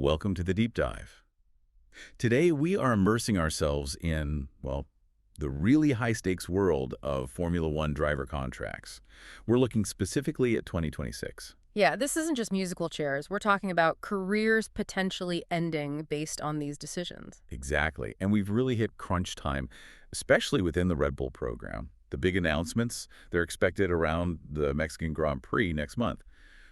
Welcome to the deep dive. Today we are immersing ourselves in, well, the really high-stakes world of Formula One driver contracts. We're looking specifically at 2026. Yeah, this isn't just musical chairs. We're talking about careers potentially ending based on these decisions. Exactly. And we've really hit crunch time, especially within the Red Bull program. The big announcements, they're expected around the Mexican Grand Prix next month.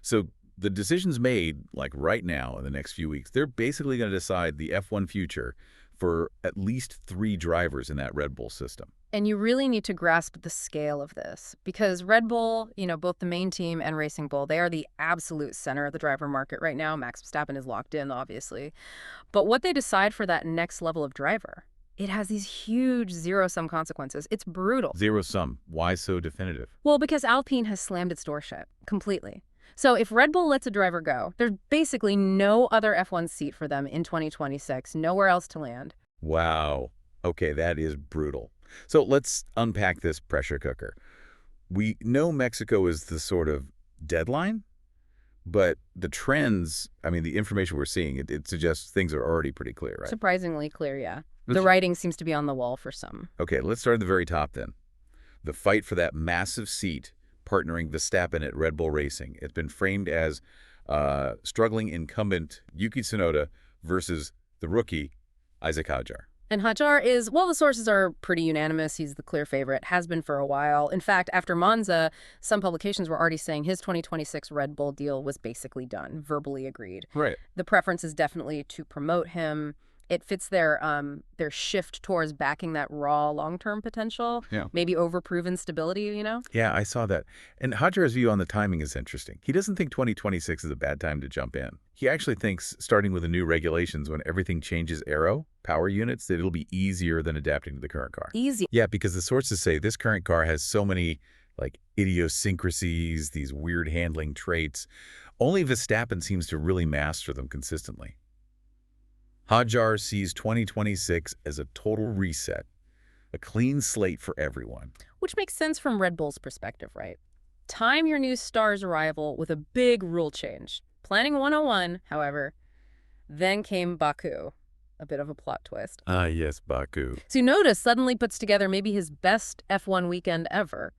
So the decisions made, like right now in the next few weeks, they're basically going to decide the F1 future for at least 3 drivers in that Red Bull system. And you really need to grasp the scale of this because Red Bull, both the main team and Racing Bull, they are the absolute center of the driver market right now. Max Verstappen is locked in, obviously. But what they decide for that next level of driver, it has these huge zero-sum consequences. It's brutal. Zero-sum. Why so definitive? Well, because Alpine has slammed its door shut completely. So if Red Bull lets a driver go, there's basically no other F1 seat for them in 2026, nowhere else to land. Wow. Okay, that is brutal. So let's unpack this pressure cooker. We know Mexico is the sort of deadline, but the trends, the information we're seeing, it suggests things are already pretty clear, right? Surprisingly clear, yeah. The writing seems to be on the wall for some. Okay, let's start at the very top then. The fight for that massive seat partnering Verstappen at Red Bull Racing. It's been framed as struggling incumbent YUKI Tsunoda versus the rookie ISACK HADJAR. And HADJAR is, well, the sources are pretty unanimous. He's the clear favorite, has been for a while. In fact, after Monza, some publications were already saying his 2026 Red Bull deal was basically done, verbally agreed. Right. The preference is definitely to promote him. It fits their shift towards backing that raw long-term potential, maybe overproven stability, Yeah, I saw that. And HADJAR's view on the timing is interesting. He doesn't think 2026 is a bad time to jump in. He actually thinks starting with the new regulations when everything changes power units, that it'll be easier than adapting to the current car. Easy. Yeah, because the sources say this current car has so many idiosyncrasies, these weird handling traits. Only Verstappen seems to really master them consistently. HADJAR sees 2026 as a total reset, a clean slate for everyone. Which makes sense from Red Bull's perspective, right? Time your new star's arrival with a big rule change. Planning 101, however, then came Baku. A bit of a plot twist. Ah, yes, Baku. Tsunoda suddenly puts together maybe his best F1 weekend ever.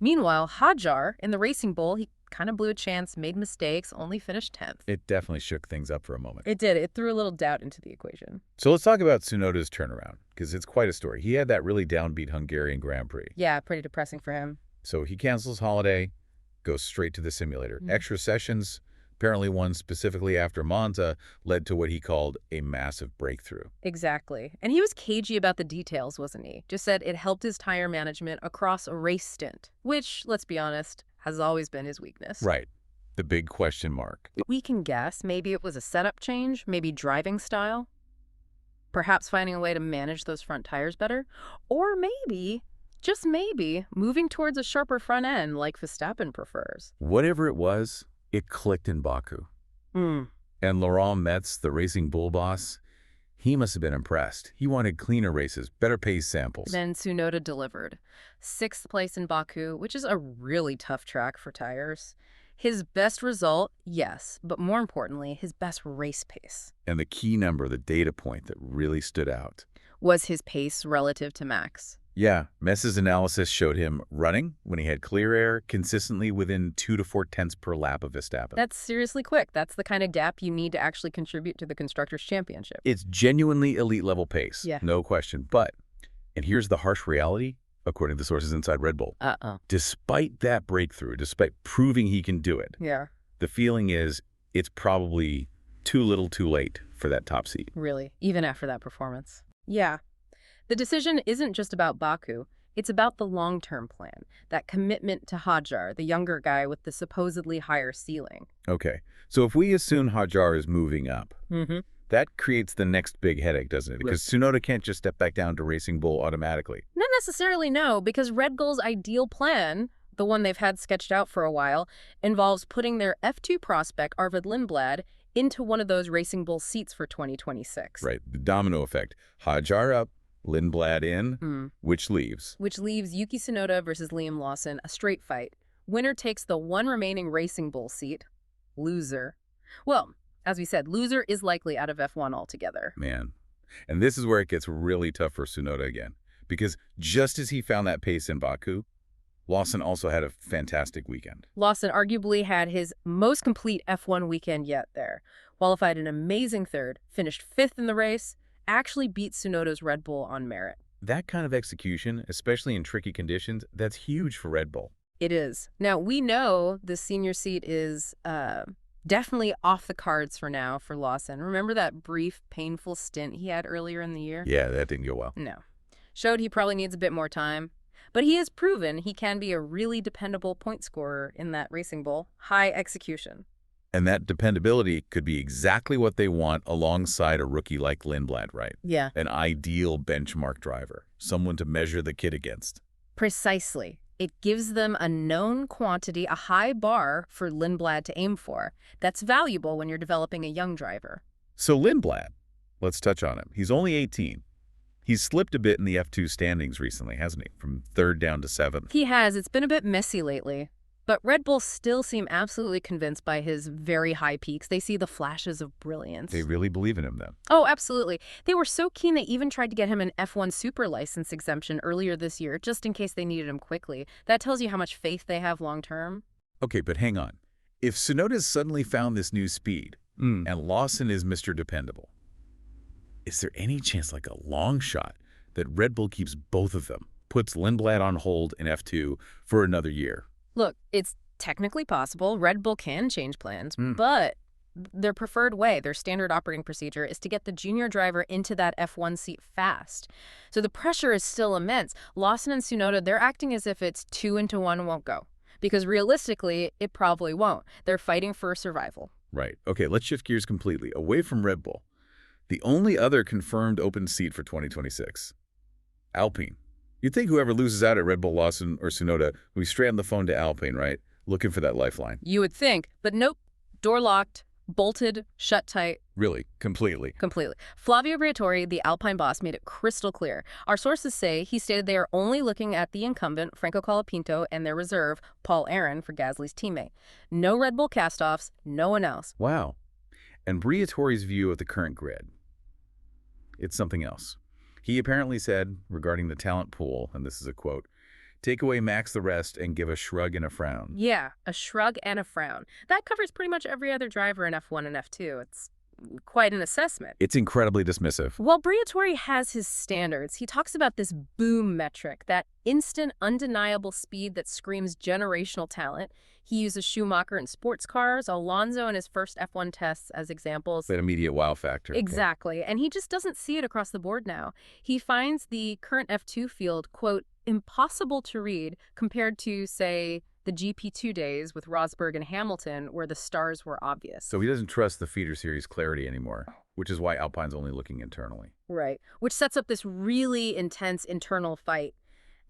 Meanwhile, HADJAR in the Racing Bull, he kind of blew a chance, made mistakes, only finished 10th. It definitely shook things up for a moment. It did. It threw a little doubt into the equation. So let's talk about Tsunoda's turnaround, because it's quite a story. He had that really downbeat Hungarian Grand Prix. Yeah, pretty depressing for him. So he cancels holiday, goes straight to the simulator. Extra sessions, apparently one specifically after Monza, led to what he called a massive breakthrough. Exactly. And he was cagey about the details, wasn't he? Just said it helped his tire management across a race stint, which, let's be honest, has always been his weakness. Right. The big question mark. We can guess maybe it was a setup change, maybe driving style, perhaps finding a way to manage those front tires better, or maybe, just maybe, moving towards a sharper front end like Verstappen prefers. Whatever it was, it clicked in Baku. And Laurent Metz, the Racing Bull boss, he must have been impressed. He wanted cleaner races, better pace samples. Then Tsunoda delivered. 6th place in Baku, which is a really tough track for tires. His best result, yes, but more importantly, his best race pace. And the key number, the data point that really stood out, was his pace relative to Max. Yeah, Metz's analysis showed him running, when he had clear air, consistently within 2 to 4 tenths per lap of Verstappen. That's seriously quick. That's the kind of gap you need to actually contribute to the Constructors' Championship. It's genuinely elite-level pace, yeah, no question. But, and here's the harsh reality, according to sources inside Red Bull. Despite that breakthrough, despite proving he can do it, the feeling is it's probably too little too late for that top seat. Really, even after that performance. Yeah. The decision isn't just about Baku, it's about the long-term plan, that commitment to HADJAR, the younger guy with the supposedly higher ceiling. Okay, so if we assume HADJAR is moving up, that creates the next big headache, doesn't it? Because Tsunoda can't just step back down to Racing Bull automatically. Not necessarily, no, because Red Bull's ideal plan, the one they've had sketched out for a while, involves putting their F2 prospect, Arvid Lindblad, into one of those Racing Bull seats for 2026. Right, the domino effect. HADJAR up, Lindblad in, which leaves? Which leaves Yuki Tsunoda versus Liam Lawson, a straight fight. Winner takes the one remaining Racing Bull seat. Loser. Well, As we said, loser is likely out of F1 altogether. Man. And this is where it gets really tough for Tsunoda again. Because just as he found that pace in Baku, Lawson also had a fantastic weekend. Lawson arguably had his most complete F1 weekend yet there. Qualified an amazing third, finished fifth in the race, actually beat Tsunoda's Red Bull on merit. That kind of execution, especially in tricky conditions, that's huge for Red Bull. It is. Now, we know the senior seat is definitely off the cards for now for Lawson. Remember that brief, painful stint he had earlier in the year? Yeah, that didn't go well. No. Showed he probably needs a bit more time. But he has proven he can be a really dependable point scorer in that Racing Bull. High execution. And that dependability could be exactly what they want alongside a rookie like Lindblad, right? Yeah. An ideal benchmark driver, someone to measure the kid against. Precisely. It gives them a known quantity, a high bar for Lindblad to aim for. That's valuable when you're developing a young driver. So Lindblad, let's touch on him. He's only 18. He's slipped a bit in the F2 standings recently, hasn't he? From 3rd down to 7th. He has. It's been a bit messy lately. But Red Bull still seem absolutely convinced by his very high peaks. They see the flashes of brilliance. They really believe in him then. Oh, absolutely. They were so keen they even tried to get him an F1 super license exemption earlier this year, just in case they needed him quickly. That tells you how much faith they have long term. Okay, but hang on. If Tsunoda's suddenly found this new speed, and Lawson is Mr. Dependable, is there any chance, like a long shot, that Red Bull keeps both of them, puts Lindblad on hold in F2 for another year? Look, it's technically possible. Red Bull can change plans, but their preferred way, their standard operating procedure, is to get the junior driver into that F1 seat fast. So the pressure is still immense. Lawson and Tsunoda, they're acting as if it's 2 into 1 won't go. Because realistically, it probably won't. They're fighting for survival. Right. Okay, let's shift gears completely, away from Red Bull. The only other confirmed open seat for 2026. Alpine. You'd think whoever loses out at Red Bull, Lawson, or Tsunoda will be straight on the phone to Alpine, right? Looking for that lifeline. You would think, but nope. Door locked, bolted, shut tight. Really, completely. Completely. Flavio Briatore, the Alpine boss, made it crystal clear. Our sources say he stated they are only looking at the incumbent, Franco Colapinto, and their reserve, Paul Aron, for Gasly's teammate. No Red Bull castoffs, no one else. Wow. And Briatore's view of the current grid. It's something else. He apparently said, regarding the talent pool, and this is a quote, "Take away Max the rest and give a shrug and a frown." Yeah, a shrug and a frown. That covers pretty much every other driver in F1 and F2. It's quite an assessment. It's incredibly dismissive. Well, Briatore has his standards. He talks about this boom metric, that instant, undeniable speed that screams generational talent. He uses Schumacher in sports cars, Alonso in his first F1 tests as examples. That immediate wow factor. Exactly. And he just doesn't see it across the board now. He finds the current F2 field, quote, impossible to read compared to, say, the GP2 days with Rosberg and Hamilton, where the stars were obvious. So he doesn't trust the feeder series clarity anymore, which is why Alpine's only looking internally. Right. Which sets up this really intense internal fight.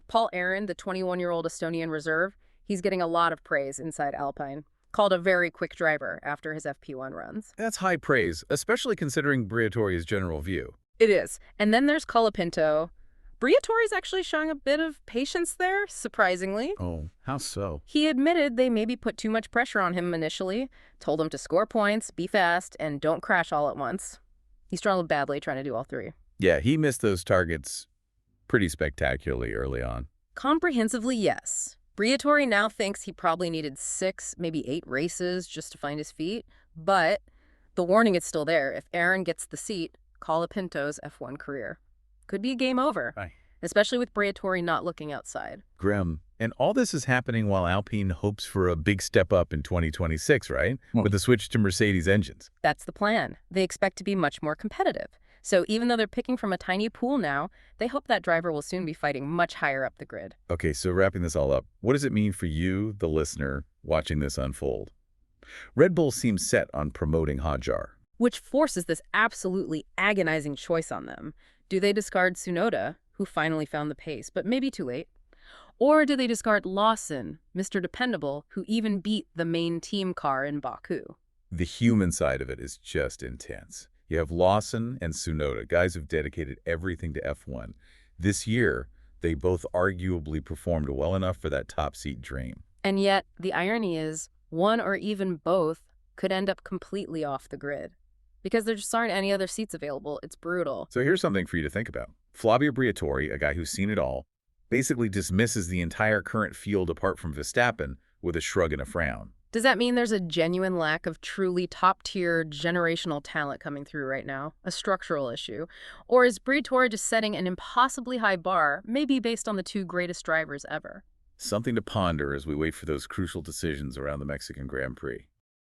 Paul Aron, the 21-year-old Estonian reserve, he's getting a lot of praise inside Alpine, called a very quick driver after his FP1 runs. That's high praise, especially considering Briatore's general view. It is. And then there's Colapinto. Briatore's actually showing a bit of patience there, surprisingly. Oh, how so? He admitted they maybe put too much pressure on him initially, told him to score points, be fast, and don't crash all at once. He struggled badly trying to do all three. Yeah, he missed those targets pretty spectacularly early on. Comprehensively, yes. Briatore now thinks he probably needed 6, maybe 8 races just to find his feet, but the warning is still there. If Aron gets the seat, Colapinto's F1 career could be game over, especially with Briatore not looking outside. Grim. And all this is happening while Alpine hopes for a big step up in 2026, right? With the switch to Mercedes engines. That's the plan. They expect to be much more competitive. So even though they're picking from a tiny pool now, they hope that driver will soon be fighting much higher up the grid. Okay, so wrapping this all up, what does it mean for you, the listener, watching this unfold? Red Bull seems set on promoting HADJAR, which forces this absolutely agonizing choice on them. Do they discard Tsunoda, who finally found the pace, but maybe too late? Or do they discard Lawson, Mr. Dependable, who even beat the main team car in Baku? The human side of it is just intense. You have Lawson and Tsunoda, guys who've dedicated everything to F1. This year, they both arguably performed well enough for that top seat dream. And yet, the irony is, one or even both could end up completely off the grid. Because there just aren't any other seats available. It's brutal. So here's something for you to think about. Flavio Briatore, a guy who's seen it all, basically dismisses the entire current field apart from Verstappen with a shrug and a frown. Does that mean there's a genuine lack of truly top-tier generational talent coming through right now? A structural issue? Or is Briatore just setting an impossibly high bar, maybe based on the two greatest drivers ever? Something to ponder as we wait for those crucial decisions around the Mexican Grand Prix.